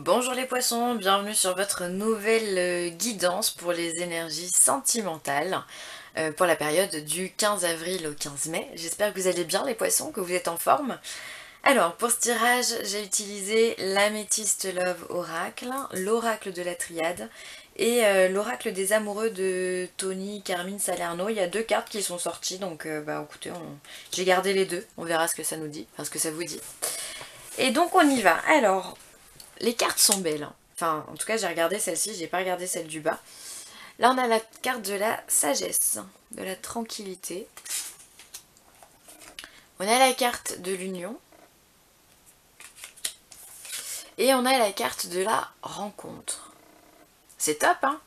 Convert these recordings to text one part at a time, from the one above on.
Bonjour les poissons, bienvenue sur votre nouvelle guidance pour les énergies sentimentales pour la période du 15 avril au 15 mai. J'espère que vous allez bien les poissons, que vous êtes en forme. Alors pour ce tirage, j'ai utilisé l'Améthyste Love Oracle, l'Oracle de la Triade et l'Oracle des Amoureux de Tony Carmine Salerno. Il y a deux cartes qui sont sorties, donc écoutez, j'ai gardé les deux, on verra ce que ça nous dit, enfin ce que ça vous dit. Et donc on y va. Alors, les cartes sont belles, hein. Enfin, en tout cas, j'ai regardé celle-ci, j'ai pas regardé celle du bas. Là, on a la carte de la sagesse, de la tranquillité. On a la carte de l'union. Et on a la carte de la rencontre. C'est top, hein?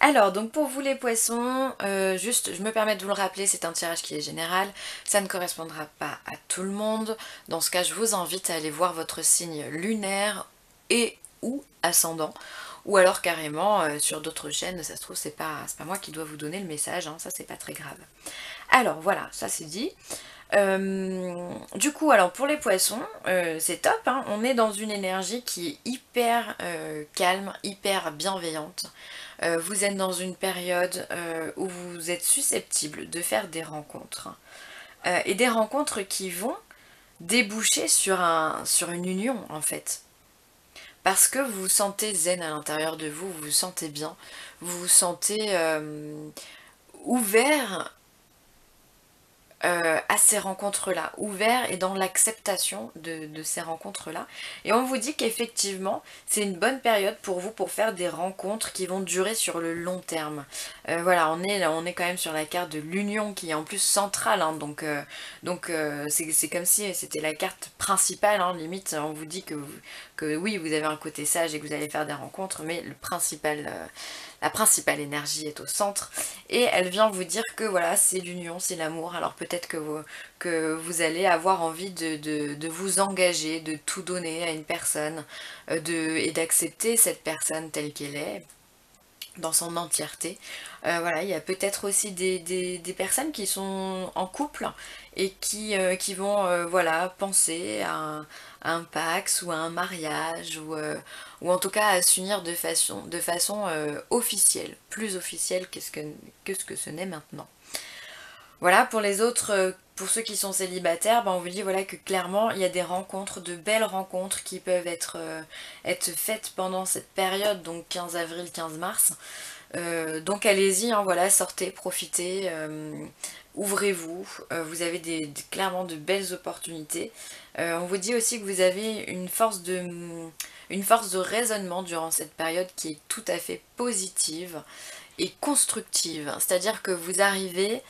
Alors, donc pour vous les poissons, juste, je me permets de vous le rappeler, c'est un tirage qui est général. Ça ne correspondra pas à tout le monde. Dans ce cas, je vous invite à aller voir votre signe lunaire et ou ascendant. Ou alors carrément sur d'autres chaînes, ça se trouve c'est pas moi qui dois vous donner le message, hein, ça c'est pas très grave. Alors voilà, ça c'est dit. Du coup alors pour les poissons, c'est top, hein, on est dans une énergie qui est hyper calme, hyper bienveillante. Vous êtes dans une période où vous êtes susceptible de faire des rencontres. Et des rencontres qui vont déboucher sur une union en fait. Parce que vous vous sentez zen à l'intérieur de vous, vous vous sentez bien, vous vous sentez ouvert à ces rencontres-là, ouvert et dans l'acceptation de ces rencontres-là. Et on vous dit qu'effectivement, c'est une bonne période pour vous pour faire des rencontres qui vont durer sur le long terme. Voilà, on est quand même sur la carte de l'union qui est en plus centrale, hein, donc c'est comme si c'était la carte principale, hein, limite on vous dit que oui, vous avez un côté sage et que vous allez faire des rencontres, mais la principale énergie est au centre et elle vient vous dire que voilà, c'est l'union, c'est l'amour. Alors peut-être que vous allez avoir envie de vous engager, de tout donner à une personne et d'accepter cette personne telle qu'elle est dans son entièreté. Voilà, il y a peut-être aussi des personnes qui sont en couple et qui vont voilà, penser à un pax ou à un mariage ou en tout cas à s'unir de façon officielle, plus officielle que ce que ce n'est maintenant. Voilà, pour les autres, pour ceux qui sont célibataires, on vous dit voilà, que clairement il y a des rencontres, de belles rencontres qui peuvent être faites pendant cette période, donc 15 avril, 15 mars. Donc allez-y, hein, voilà, sortez, profitez, ouvrez-vous, vous avez clairement de belles opportunités. On vous dit aussi que vous avez une force de raisonnement durant cette période qui est tout à fait positive et constructive. C'est-à-dire que vous arrivez,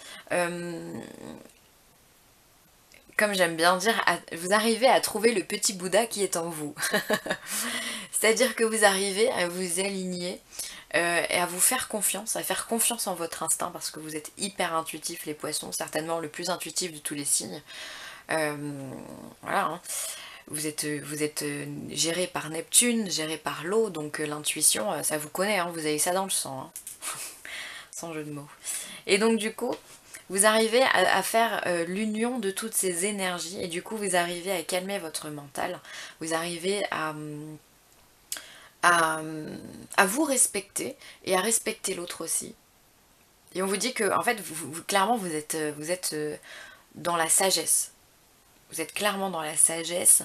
comme j'aime bien dire, vous arrivez à trouver le petit Bouddha qui est en vous. C'est-à-dire que vous arrivez à vous aligner et à vous faire confiance, à faire confiance en votre instinct parce que vous êtes hyper intuitif les poissons, certainement le plus intuitif de tous les signes. Voilà, hein. Vous êtes géré par Neptune, géré par l'eau, donc l'intuition, ça vous connaît, hein, vous avez ça dans le sang, hein. Sans jeu de mots. Et donc du coup, vous arrivez à faire l'union de toutes ces énergies et du coup vous arrivez à calmer votre mental, vous arrivez à, à vous respecter et à respecter l'autre aussi. Et on vous dit que en fait clairement vous êtes dans la sagesse. Vous êtes clairement dans la sagesse,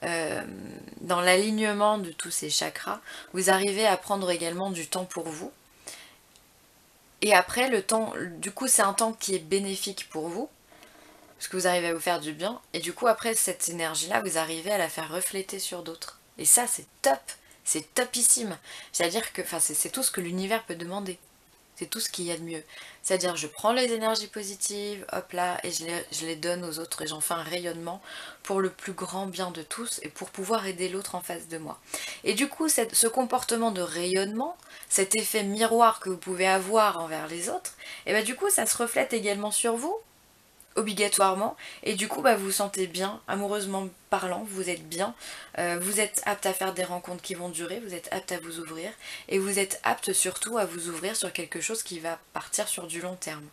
dans l'alignement de tous ces chakras. Vous arrivez à prendre également du temps pour vous. Et après, le temps, du coup, c'est un temps qui est bénéfique pour vous, parce que vous arrivez à vous faire du bien. Et du coup, après, cette énergie-là, vous arrivez à la faire refléter sur d'autres. Et ça, c'est topissime. C'est-à-dire que, enfin, c'est tout ce que l'univers peut demander. C'est tout ce qu'il y a de mieux. C'est-à-dire je prends les énergies positives, hop là, et je les donne aux autres et j'en fais un rayonnement pour le plus grand bien de tous et pour pouvoir aider l'autre en face de moi. Et du coup, ce comportement de rayonnement, cet effet miroir que vous pouvez avoir envers les autres, et bah du coup ça se reflète également sur vous, obligatoirement, et du coup vous vous sentez bien, amoureusement parlant, vous êtes bien, vous êtes apte à faire des rencontres qui vont durer, vous êtes apte à vous ouvrir, et vous êtes apte surtout à vous ouvrir sur quelque chose qui va partir sur du long terme.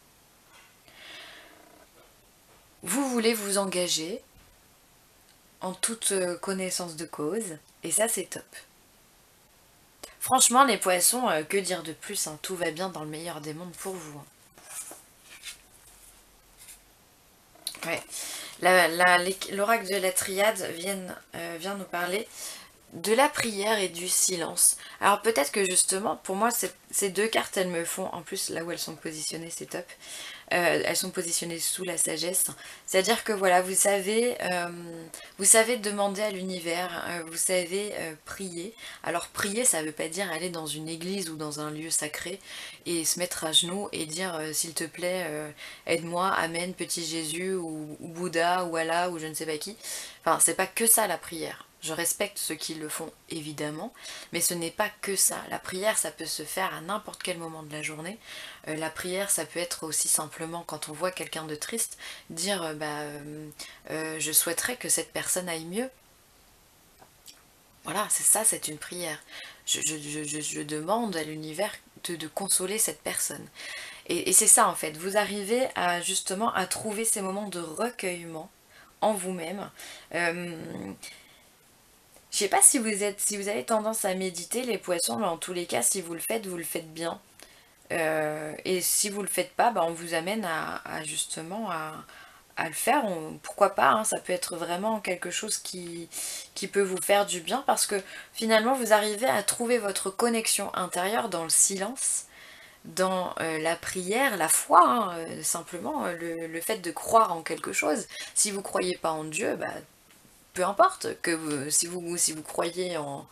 Vous voulez vous engager en toute connaissance de cause, Et ça, c'est top. Franchement, les poissons, que dire de plus, hein, tout va bien dans le meilleur des mondes pour vous. Hein. Ouais. L'oracle de la triade vient nous parler de la prière et du silence. Alors peut-être que justement, pour moi, ces deux cartes, elles me font, en plus là où elles sont positionnées, c'est top, elles sont positionnées sous la sagesse. C'est-à-dire que voilà, vous savez demander à l'univers, vous savez prier. Alors prier, ça ne veut pas dire aller dans une église ou dans un lieu sacré et se mettre à genoux et dire s'il te plaît, aide-moi, Amen, petit Jésus, ou Bouddha, ou Allah, ou je ne sais pas qui. Enfin, c'est pas que ça la prière. Je respecte ceux qui le font évidemment, mais ce n'est pas que ça. La prière, ça peut se faire à n'importe quel moment de la journée. La prière, ça peut être aussi simplement quand on voit quelqu'un de triste, dire je souhaiterais que cette personne aille mieux. Voilà, c'est ça, c'est une prière. Je demande à l'univers de consoler cette personne. Et c'est ça en fait, vous arrivez à justement à trouver ces moments de recueillement en vous-même. Je sais pas si vous avez tendance à méditer les poissons, mais en tous les cas, si vous le faites bien. Et si vous le faites pas, bah, on vous amène justement à le faire. Pourquoi pas, hein, ça peut être vraiment quelque chose qui peut vous faire du bien parce que finalement vous arrivez à trouver votre connexion intérieure dans le silence, dans la prière, la foi, hein, simplement le fait de croire en quelque chose. Si vous croyez pas en Dieu, bah, peu importe, si vous croyez en,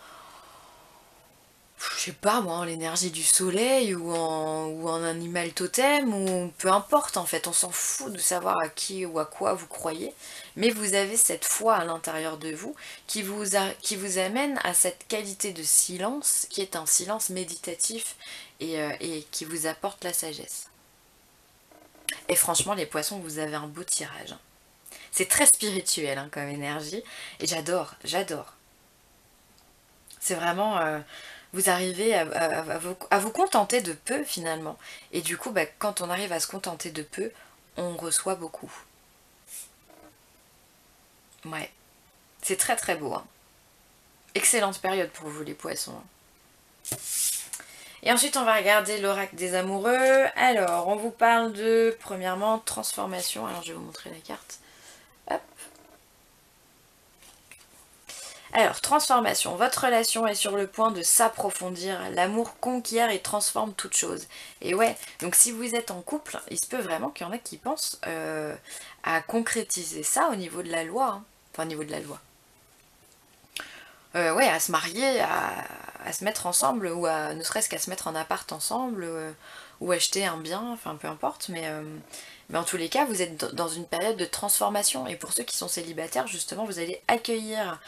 je sais pas moi, en l'énergie du soleil ou en animal totem, ou peu importe en fait, on s'en fout de savoir à qui ou à quoi vous croyez, mais vous avez cette foi à l'intérieur de vous qui vous amène à cette qualité de silence qui est un silence méditatif et qui vous apporte la sagesse. Et franchement les poissons, vous avez un beau tirage. Hein. C'est très spirituel hein, comme énergie et j'adore, j'adore. C'est vraiment... vous arrivez à vous contenter de peu finalement. Et du coup, bah, quand on arrive à se contenter de peu, on reçoit beaucoup. Ouais, c'est très très beau. Hein. Excellente période pour vous les poissons. Hein. Et ensuite, on va regarder l'oracle des amoureux. Alors, on vous parle de, premièrement, transformation. Alors, je vais vous montrer la carte. Hop. Alors, transformation. Votre relation est sur le point de s'approfondir. L'amour conquiert et transforme toute chose. Et ouais, donc si vous êtes en couple, il se peut vraiment qu'il y en a qui pensent à concrétiser ça au niveau de la loi. Hein. Enfin, au niveau de la loi. Ouais, à se marier, à se mettre ensemble, ou ne serait-ce qu'à se mettre en appart ensemble, ou acheter un bien, enfin peu importe, mais en tous les cas, vous êtes dans une période de transformation. Et pour ceux qui sont célibataires, justement, vous allez accueillir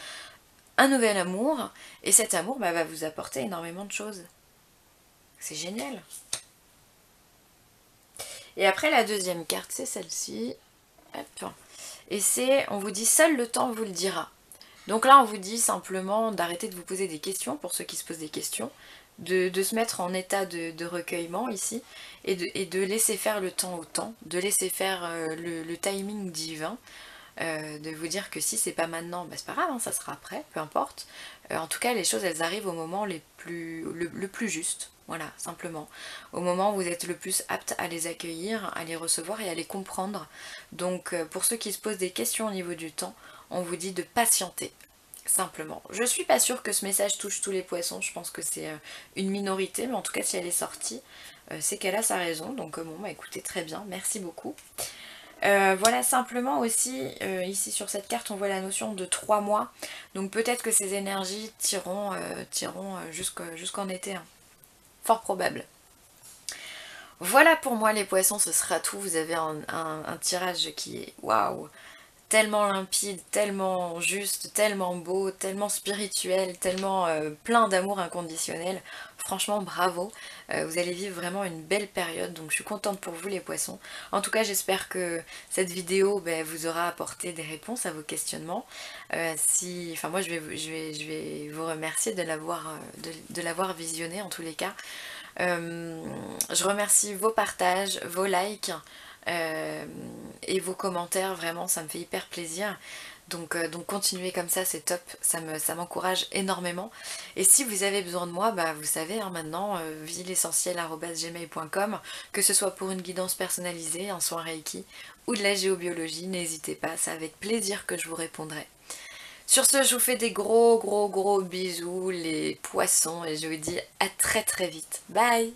un nouvel amour, et cet amour va vous apporter énormément de choses. C'est génial. Et après la deuxième carte, c'est celle-ci. Hop. Et c'est, on vous dit, seul le temps vous le dira. Donc là, on vous dit simplement d'arrêter de vous poser des questions, pour ceux qui se posent des questions, de se mettre en état de recueillement ici, et de laisser faire le temps au temps, de laisser faire le timing divin, de vous dire que si c'est pas maintenant, bah c'est pas grave, hein, ça sera après, peu importe. En tout cas, les choses, elles arrivent au moment le plus juste, voilà, simplement. Au moment où vous êtes le plus apte à les accueillir, à les recevoir et à les comprendre. Donc, pour ceux qui se posent des questions au niveau du temps, on vous dit de patienter, simplement. Je suis pas sûre que ce message touche tous les poissons, je pense que c'est une minorité, mais en tout cas, si elle est sortie, c'est qu'elle a sa raison. Donc, bon, bah écoutez, très bien, merci beaucoup. Voilà simplement aussi, ici sur cette carte on voit la notion de 3 mois, donc peut-être que ces énergies tireront jusqu'en été, hein. Fort probable. Voilà pour moi les poissons, ce sera tout, vous avez un tirage qui est waouh, tellement limpide, tellement juste, tellement beau, tellement spirituel, tellement plein d'amour inconditionnel. Franchement, bravo. Vous allez vivre vraiment une belle période, donc je suis contente pour vous les poissons. En tout cas, j'espère que cette vidéo vous aura apporté des réponses à vos questionnements. Enfin moi, je vais vous remercier de l'avoir visionné en tous les cas. Je remercie vos partages, vos likes, et vos commentaires, vraiment ça me fait hyper plaisir. Donc continuez comme ça, c'est top, ça m'encourage énormément. Et si vous avez besoin de moi, bah vous savez hein, maintenant, vielessentiel@gmail.com, que ce soit pour une guidance personnalisée, un soin Reiki ou de la géobiologie, n'hésitez pas, c'est avec plaisir que je vous répondrai. Sur ce, je vous fais des gros bisous les poissons et je vous dis à très vite. Bye!